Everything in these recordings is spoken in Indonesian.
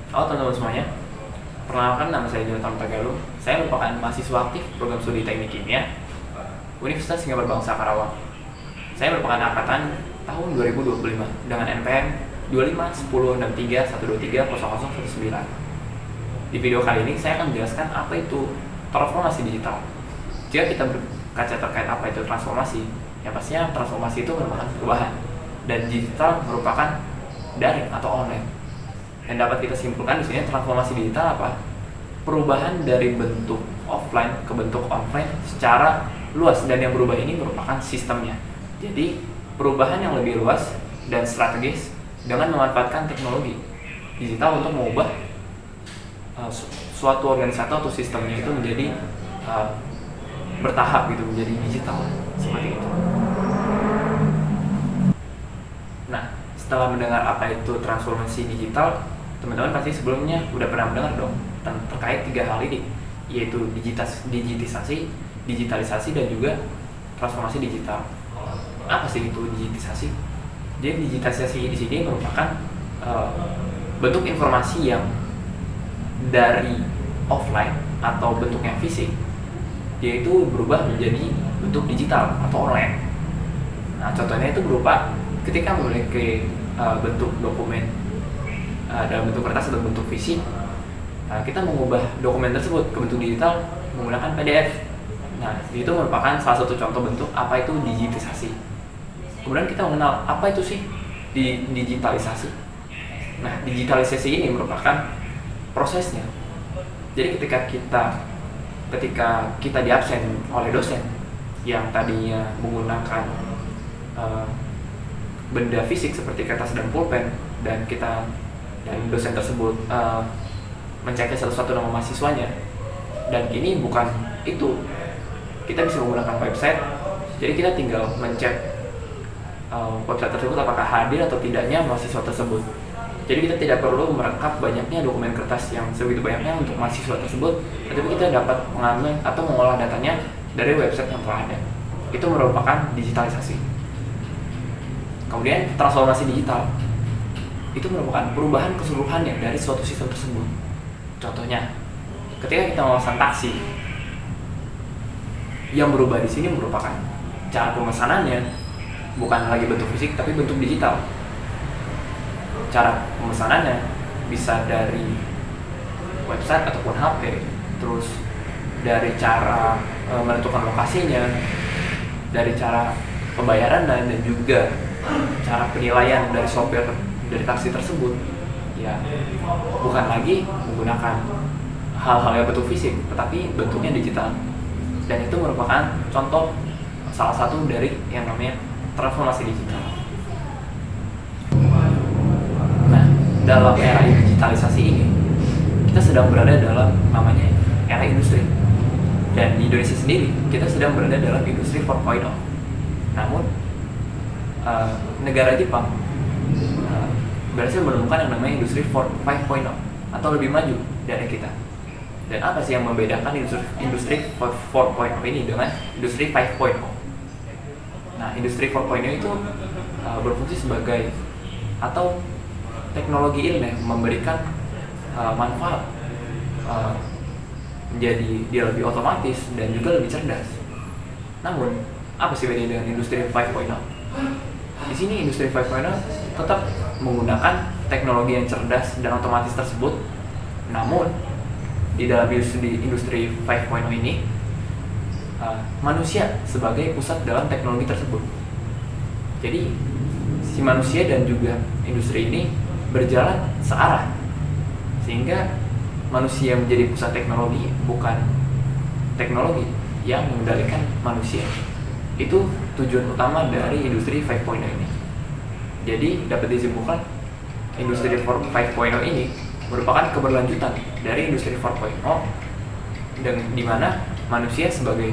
Halo teman-teman semuanya, perkenalkan nama saya Jonathan Tagalu. Saya merupakan mahasiswa aktif program studi Teknik Kimia Universitas Singapura Bangsa Karawang. Saya merupakan angkatan tahun 2025 dengan NPM 251063123019. Di video kali ini saya akan menjelaskan apa itu transformasi digital. Jika kita berkaca terkait apa itu transformasi, yang pastinya transformasi itu merupakan perubahan dan digital merupakan daring atau online. Dan dapat kita simpulkan di sini transformasi digital apa? Perubahan dari bentuk offline ke bentuk online secara luas, dan yang berubah ini merupakan sistemnya. Jadi perubahan yang lebih luas dan strategis dengan memanfaatkan teknologi digital untuk mengubah suatu organisasi atau sistemnya itu menjadi bertahap gitu, menjadi digital seperti itu. Nah, setelah mendengar apa itu transformasi digital, teman-teman pasti sebelumnya udah pernah mendengar dong terkait 3 hal ini, yaitu digitalisasi, dan juga transformasi digital. Apa sih itu digitisasi? Jadi digitalisasi di sini merupakan bentuk informasi yang dari offline atau bentuknya fisik, yaitu berubah menjadi bentuk digital atau online. Nah, contohnya itu berupa ketika memiliki bentuk dokumen dalam bentuk kertas atau bentuk fisik, kita mengubah dokumen tersebut ke bentuk digital menggunakan PDF. Nah, itu merupakan salah satu contoh bentuk apa itu digitisasi. Kemudian kita mengenal apa itu sih digitalisasi. Nah, digitalisasi ini merupakan prosesnya. Jadi ketika kita diabsen oleh dosen yang tadinya menggunakan benda fisik seperti kertas dan pulpen, dan dosen tersebut mencek satu-satu nama mahasiswanya, dan kini bukan itu, kita bisa menggunakan website. Jadi kita tinggal mencek website tersebut apakah hadir atau tidaknya mahasiswa tersebut. Jadi kita tidak perlu merekap banyaknya dokumen kertas yang sebegitu banyaknya untuk mahasiswa tersebut, tetapi kita dapat mengambil atau mengolah datanya dari website yang telah ada. Itu merupakan digitalisasi. Kemudian transformasi digital itu merupakan perubahan keseluruhannya dari suatu sistem tersebut. Contohnya, ketika kita memesan taksi, yang berubah di sini merupakan cara pemesanannya, bukan lagi bentuk fisik tapi bentuk digital. Cara pemesanannya bisa dari website ataupun HP, terus dari cara menentukan lokasinya, dari cara pembayaran, dan juga cara penilaian dari sopir dari taksi tersebut, ya bukan lagi menggunakan hal-hal yang bentuk fisik tetapi bentuknya digital. Dan itu merupakan contoh salah satu dari yang namanya transformasi digital. Nah, dalam era digitalisasi ini kita sedang berada dalam namanya era industri, dan di Indonesia sendiri kita sedang berada dalam industri 4.0. Namun negara Jepang berhasil menemukan yang namanya industri 5.0 atau lebih maju dari kita. Dan apa sih yang membedakan industri 4.0 ini dengan industri 5.0? Nah, industri 4.0 itu berfungsi sebagai atau teknologi ilmiah memberikan manfaat, menjadi dia lebih otomatis dan juga lebih cerdas. Namun, apa sih bedanya dengan industri 5.0? Di sini industri 5.0 tetap menggunakan teknologi yang cerdas dan otomatis tersebut. Namun di dalam industri 5.0 ini manusia sebagai pusat dalam teknologi tersebut. Jadi si manusia dan juga industri ini berjalan searah, sehingga manusia menjadi pusat teknologi, bukan teknologi yang mengendalikan manusia. Itu tujuan utama dari industri 5.0 ini. Jadi dapat disimpulkan industri 5.0 ini merupakan keberlanjutan dari industri 4.0, dan di mana manusia sebagai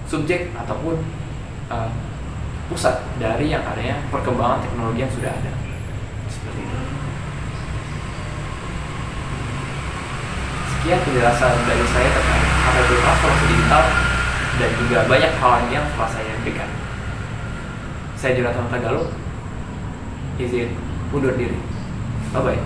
subjek ataupun pusat dari yang adanya perkembangan teknologi yang sudah ada. Seperti itu. Sekian penjelasan dari saya terkait apa itu transformasi digital dan juga banyak hal yang telah saya berikan. Saya Jonathan Tagalu, izin undur diri. Bye-bye.